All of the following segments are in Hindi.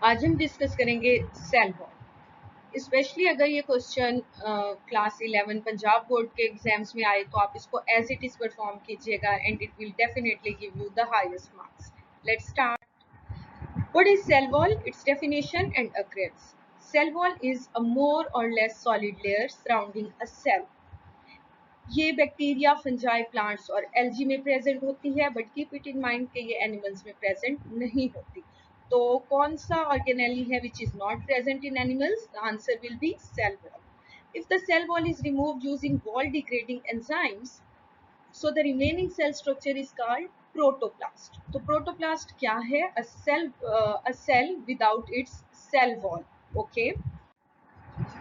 आज हम डिस्कस करेंगे सेल वॉल। स्पेशली अगर ये क्वेश्चन क्लास 11 पंजाब बोर्ड के एग्जाम्स में आए तो आप इसको एज इट इज परफॉर्म कीजिएगा and it will definitely give you the highest marks. Let's start. What is cell wall? Its definition and occurrence. Cell wall is a more or less solid layer surrounding a cell. ये बैक्टीरिया, फंजाई, प्लांट्स और एल्गी में प्रेजेंट होती है, but keep it in mind कि ये एनिमल्स में प्रेजेंट नहीं होती। तो कौन सा ऑर्गेनेली है which is not present in animals? The answer will be cell wall. If the cell wall is removed using wall degrading enzymes, so the remaining cell structure is called protoplast. तो प्रोटोप्लास्ट क्या है? A cell without its cell wall. Okay.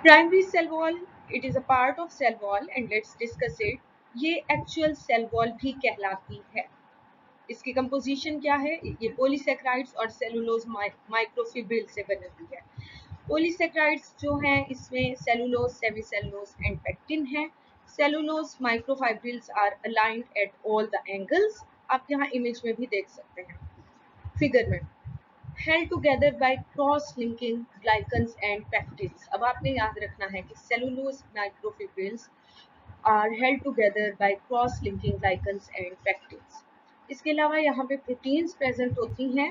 Primary cell wall, it is a part of cell wall and let's discuss it. ये एक्चुअल सेल वॉल भी कहलाती है। इसकी कंपोजिशन क्या है? ये पॉलीसेक्राइड्स और सेलुलोज माइक्रोफिब्रिल से बनी हुई है। पॉलीसेक्राइड्स जो हैं इसमें सेलुलोज, सेमीसेलुलोज एंड पेक्टिन है। Cellulose microfibrils are aligned at all the angles. आप यहाँ इमेज में भी देख सकते हैं फिगर में। held together by cross-linking glycans and pectins. अब आपने याद रखना है कि cellulose microfibrils are held together by cross-linking glycans and pectins. इसके अलावा यहाँ पे प्रोटीन्स प्रेजेंट होती हैं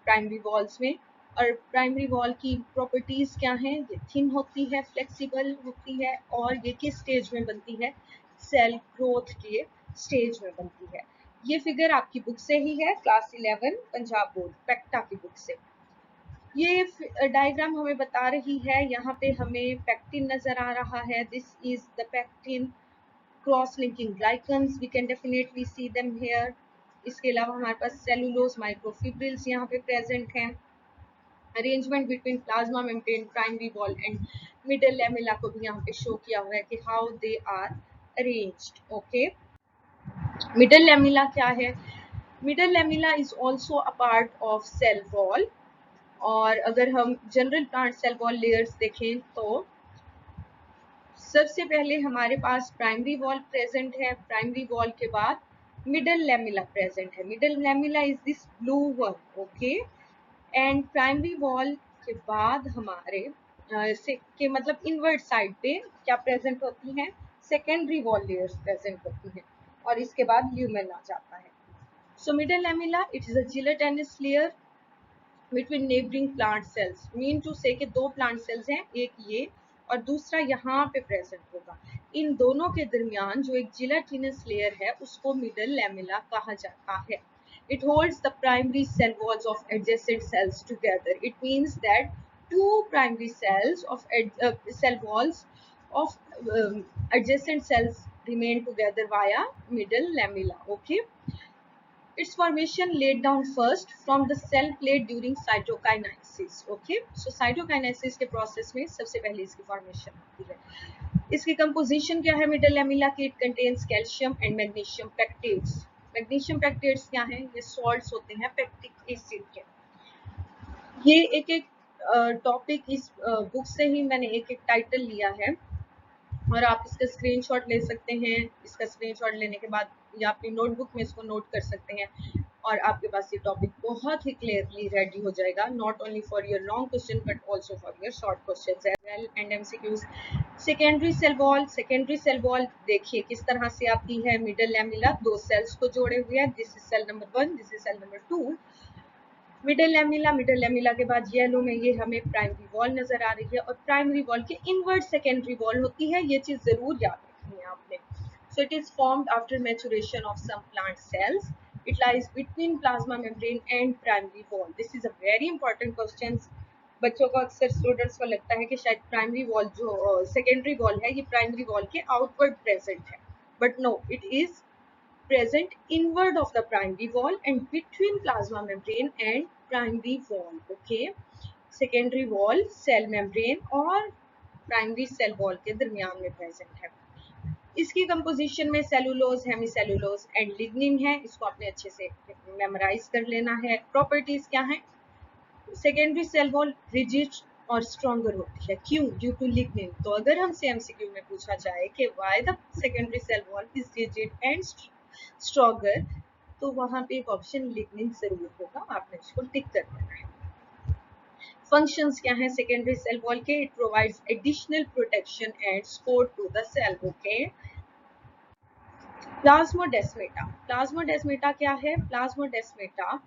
प्राइमरी वॉल्स में। और प्राइमरी वॉल की प्रॉपर्टीज क्या हैं? ये थिन होती है, फ्लेक्सिबल होती है और ये किस स्टेज में बनती है? सेल ग्रोथ के स्टेज में बनती है। ये फिगर आपकी बुक से ही है, क्लास 11 पंजाब बोर्ड पेक्टा की बुक से। ये डायग्राम हमें बता रही है, यहाँ पे हमें पेक्टिन नजर आ रहा है। This is the pectin cross linking glycans, we can definitely see them here. इसके अलावा हमारे पास सेलुलोज माइक्रोफिब्रिल्स यहाँ पे प्रेजेंट हैं। Arrangement between plasma membrane, primary wall and middle lamella को भी यहाँ पे शो किया हुआ है कि how they are arranged. Okay, middle lamella क्या है? Middle lamella is also a part of cell wall. और अगर हम general plant cell wall layers देखें तो सबसे पहले हमारे पास प्राइमरी वॉल प्रेजेंट है। प्राइमरी वॉल के बाद मिडल लैमेला प्रेजेंट है। Middle lamella is this blue one. Okay, and primary wall के बाद हमारे के मतलब इनवर्ट साइड पे क्या प्रेजेंट होती हैं? सेकेंडरी वॉल लेयर्स प्रेजेंट होती हैं और इसके बाद ल्यूमेन आ जाता है। So middle lamella it is a gelatinous layer between neighbouring plant cells. Mean to say कि दो प्लांट सेल्स हैं, एक ये और दूसरा यहाँ पे प्रेजेंट होगा। इन दोनों के दरमियान जो एक जिलेटिनस लेयर है उसको मिडल लैमेला कहा जाता है। It holds the primary cell walls of adjacent cells together. It means that two primary cells of cell walls of adjacent cells remain together via middle lamella. Okay. Its formation laid down first from the cell plate during cytokinesis. Okay, so cytokinesis के process में सबसे पहले इसकी formation होती है। इसकी composition क्या है मिडल लैमेला की? It contains calcium and magnesium pectates. Magnesium pectates क्या हैं? ये salts होते हैं pectic acid के। ये एक एक टॉपिक इस बुक से ही मैंने एक एक टाइटल लिया है और आप इसका स्क्रीनशॉट ले सकते हैं। इसका स्क्रीनशॉट लेने के बाद या अपनी नोटबुक में इसको नोट कर सकते हैं और आपके पास ये टॉपिक बहुत ही क्लियरली रेडी हो जाएगा, not only for your long question but also for your short questions as well and MCQs. Secondary cell wall, secondary cell wall देखिए किस तरह से आती है। मिडल लैमेला दो सेल्स को जोड़े हुए है। This is cell number 1, this is cell number 2। Middle lamella के बाद येलो में ये हमें प्राइमरी वॉल नजर आ रही है और प्राइमरी वॉल के इनवर्ट सेकेंडरी वॉल होती है। ये चीज जरूर याद रखनी है आपने। So it is formed after maturation of some plant cells. It lies between plasma membrane and primary wall. This is a very important question. बच्चों को अक्सर स्टूडेंट्स को लगता है कि शायद प्राइमरी वॉल जो सेकेंडरी वॉल है ये प्राइमरी वॉल के आउटवर्ड प्रेजेंट है, but no, it is present inward of the primary wall and between plasma membrane and primary wall. Okay, secondary wall cell membrane और primary cell wall के दरमियान में present है। इसकी कंपोजिशन में सेलुलोज, हेमीसेलुलोज एंड लिग्निन है। इसको आपने अच्छे से मेमोराइज कर लेना है। प्रॉपर्टीज क्या है? सेकेंडरी सेल वॉल रिजिड और स्ट्रॉन्गर होती है। क्यों? Due to lignin. तो अगर हमसे एमसीक्यू में पूछा जाए कि why the secondary cell wall is rigid and stronger, तो वहां पे एक ऑप्शन लिग्निन जरूर होगा, आपने इसको टिक कर देना है। फंक्शंस क्या हैं सेकेंडरी सेल वॉल के? It provides additional protection and support to the cell. Okay. Plasmodesmata. Plasmodesmata क्या है? Plasmodesmata,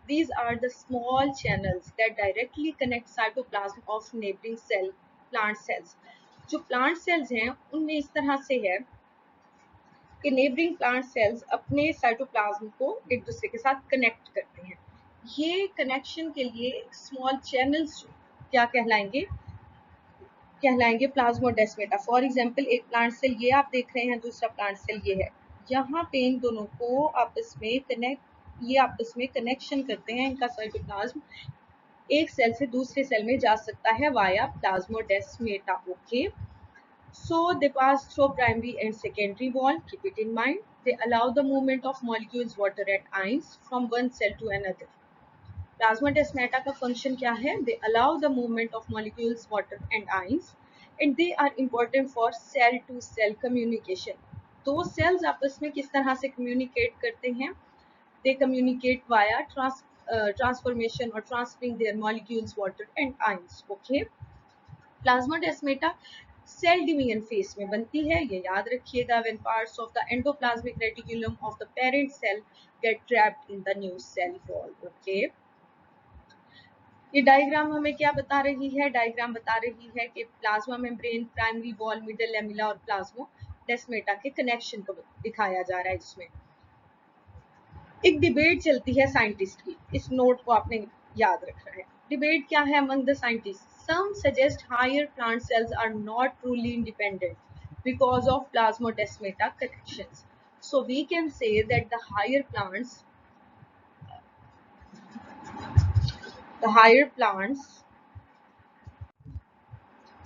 these are the small channels that directly connect cytoplasm of neighboring cell plant cells. जो प्लांट सेल्स हैं उनमें इस तरह से है कि नेबरिंग प्लांट सेल्स अपने साइटोप्लाज्म को एक दूसरे के साथ कनेक्ट करते हैं. ये कनेक्शन के लिए स्मॉल चैनल्स क्या कहलाएंगे? कहलाएंगे प्लाज्मोडेस्माटा. फॉर एग्जांपल एक प्लांट सेल ये आप देख रहे हैं, दूसरा प्लांट सेल ये है. यहाँ पे इन दोनों को आपस में कनेक्शन करते हैं. इनका साइटोप्लाज्म एक सेल से दूसरे सेल में जा सकता है via plasmodesmata. Okay. So they pass through primary and secondary wall. Keep it in mind. They allow the movement of molecules, water and ions from one cell to another. Plasmodesmata का function क्या है? They allow the movement of molecules, water and ions, and they are important for cell-to-cell communication. दो cells आपस में किस तरह से communicate करते हैं? They communicate via transformation or transferring their molecules, water and ions. Okay. Plasmodesmata cell division phase में बनती है, ये याद रखिएगा. When parts of the endoplasmic reticulum of the parent cell get trapped in the new cell wall. Okay. ये डायग्राम हमें क्या बता रही है? डायग्राम बता रही है कि plasma membrane, primary wall, middle lamella और प्लाज्मोडेस्माटा के कनेक्शन को दिखाया जा रहा है. इसमें एक डिबेट चलती है साइंटिस्ट की. इस नोट को आपने याद रखना है. डिबेट क्या है among the scientists? Some suggest higher plant cells are not truly independent because of plasmodesmata connections. So we can say that the higher plants,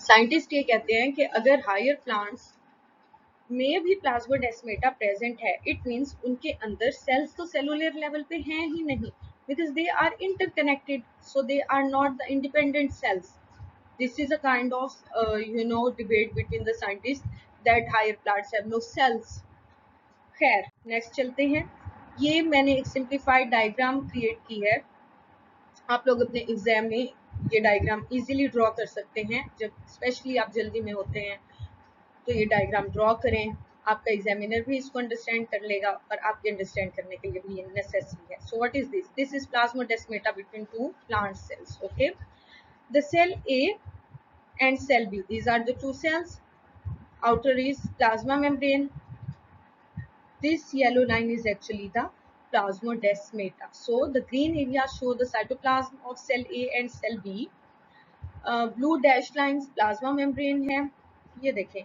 scientist ये कहते हैं कि अगर हायर प्लांट्स में भी प्लाज्मोडेस्माटा प्रेजेंट है, इट मीन्स उनके अंदर सेल्स तो सेलुलर लेवल पे हैं ही नहीं, because they are interconnected, so they are not the independent cells. This is a kind of debate between the scientists that higher plants have no cells. खैर नेक्स्ट चलते हैं. ये मैंने एक सिंप्लीफाइड डायग्राम क्रिएट की है. आप लोग अपने एग्जाम में ये डायग्राम इजीली ड्रॉ कर सकते हैं. जब स्पेशली आप जल्दी में होते हैं तो ये डायग्राम ड्रॉ करें. आपका एग्जामिनर भी इसको अंडरस्टैंड कर लेगा और आपके अंडरस्टैंड करने के लिए भी ये नेसेसरी है. So what is this? This is plasmodesmata between two plant cells. Okay. The cell A and cell B. These are the two cells. Outer is plasma membrane. This yellow line is actually the plasmodesmata. So the green area show the cytoplasm of cell A and cell B. Blue dashed lines plasma membrane है. ये देखें.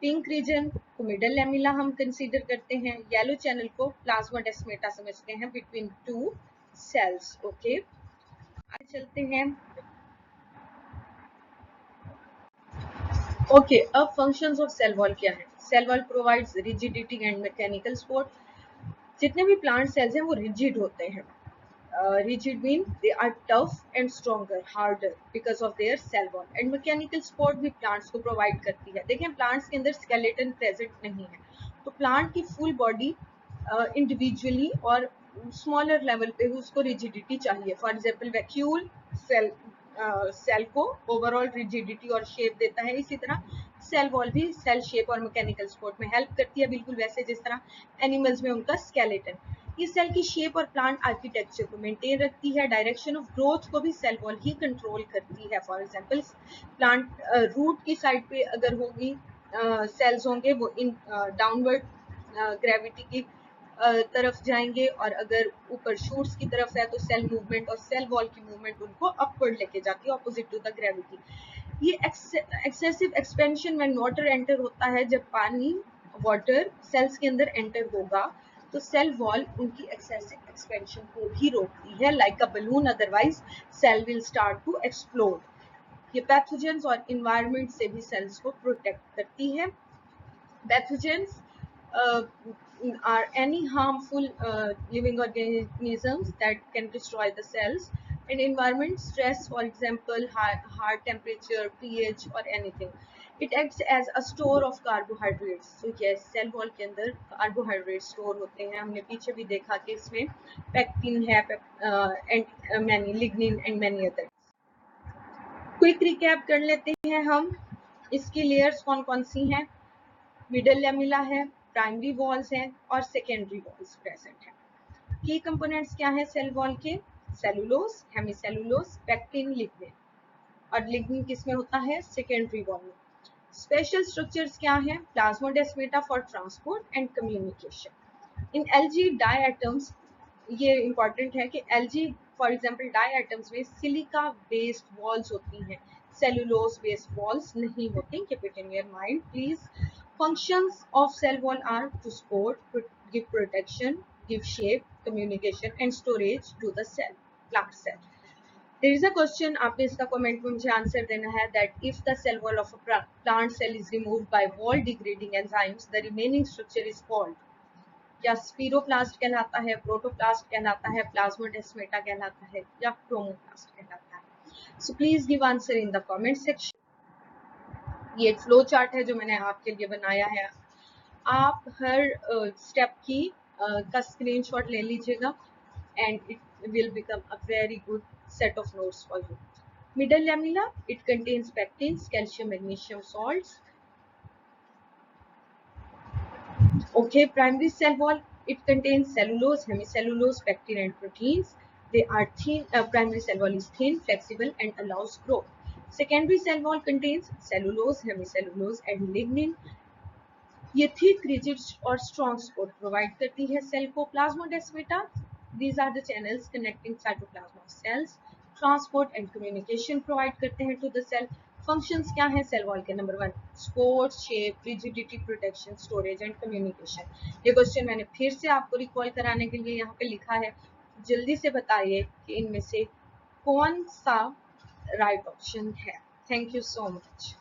पिंक रीजन को मिडल लेमिला हम कंसीडर करते हैं. येलो चैनल को प्लाज्मोडेस्माटा समझते हैं बिटवीन टू सेल्स. ओके. आगे चलते हैं. ओके. अब फंक्शंस ऑफ सेल वॉल क्या है? Cell wall provides rigidity and mechanical support. जितने भी प्लांट सेल्स हैं वो रिजिड होते हैं. Rigid mean they are tough and stronger, harder because of their cell wall. And mechanical support भी प्लांट्स को प्रोवाइड करती है. देखें प्लांट्स के अंदर स्केलेटन प्रेजेंट नहीं है, तो प्लांट की फुल बॉडी इंडिविजुअली और स्मॉलर लेवल पे उसको रिजिडिटी चाहिए. फॉर एग्जाम्पल वैक्यूल सेल को ओवरऑल रिजिडिटी और शेप देता है. इसी तरह सेल वॉल भी सेल शेप और मैकेनिकल सपोर्ट में हेल्प करती है, बिल्कुल वैसे जिस तरह एनिमल्स में उनका स्केलेटन. ये सेल की शेप और प्लांट आर्किटेक्चर को मेंटेन रखती है. डायरेक्शन ऑफ ग्रोथ को भी सेल वॉल ही कंट्रोल करती है. फॉर एग्जांपल प्लांट रूट की साइड पे अगर होगी सेल्स होंगे वो इन डाउनवर्ड ग्रेविटी की तरफ जाएंगे, और अगर ऊपर शूट्स की तरफ है तो सेल मूवमेंट और सेल वॉल की मूवमेंट उनको अपवर्ड लेके जाती है ऑपोजिट टू द ग्रेविटी. ये excessive expansion when water enter होता है, जब पानी वाटर सेल्स के अंदर एंटर होगा तो सेल वॉल उनकी एक्सेसिव एक्सपेंशन को भी रोकती है like a balloon, otherwise cell will start to explode. ये पैथोजेंस और इन्वायरमेंट से भी सेल्स को प्रोटेक्ट करती है. Pathogens are any harmful living organisms that can destroy the cells. And environment stress, for example high temperature, pH or anything, it acts as a store of carbohydrates. So yes, cell wall के अंदर carbohydrates store होते हैं. हमने पीछे भी देखा कि इसमें pectin है and many lignin and many others. Quick recap कर लेते हैं हम, इसकी लेयर्स कौन कौन सी हैं। मिडल लेमिला है, प्राइमरी वॉल्स हैं और सेकेंडरी वॉल्स प्रेजेंट है। की कंपोनेंट्स क्या है सेल वॉल के, सेलुलोज, हेमिसेलुलोज, पेक्टिन, लिग्निन। और लिग्निन किसमें होता है, सेकेंडरी वॉल में। स्पेशल स्ट्रक्चर्स क्या है, plasmodesmata for transport and communication. In algae diatoms, ये इंपॉर्टेंट है कि एल्गी फॉर एग्जांपल डायटम्स में सिलिका बेस्ड वॉल्स होती हैं, सेलुलोज बेस्ड वॉल्स नहीं होती। Keep it in your mind please. Functions of cell wall are to support, give protection, give shape, communication and storage to the cell, plant cell. There is a question, आपने इसका कमेंट में मुझे आंसर देना है, that if the cell wall of a plant cell is removed by wall degrading enzymes, the remaining structure is called, क्या स्पीरोप्लास्ट कहलाता है, प्रोटोप्लास्ट कहलाता है, प्लाज्मोडेस्माटा कहलाता है या क्रोमोप्लास्ट कहलाता है। So please give answer in the comment section. ये फ्लो चार्ट है जो मैंने आपके लिए बनाया है, आप हर स्टेप की का स्क्रीनशॉट ले लीजिएगा and it will become a very good set of notes for you. Middle lamella, it contains pectins, calcium, magnesium salts. Okay, primary cell wall, it contains cellulose, hemicellulose, pectin and proteins. They are thin, primary cell wall is thin, flexible and allows growth. Secondary cell wall contains cellulose, hemicellulose and lignin. ये थिक, रिजिड और स्ट्रॉन्ग सपोर्ट प्रोवाइड करती है सेल को। Plasmodesmata, these are the channels connecting cytoplasm of cells, transport and communication provide करते हैं टू द सेल। फंक्शंस क्या है सेल वॉल के, number 1 support, shape, rigidity, protection, storage and communication. ये क्वेश्चन मैंने फिर से आपको रिकॉल कराने के लिए यहाँ पे लिखा है, जल्दी से बताइए कि इनमें से कौन सा राइट ऑप्शन है। Thank you so much.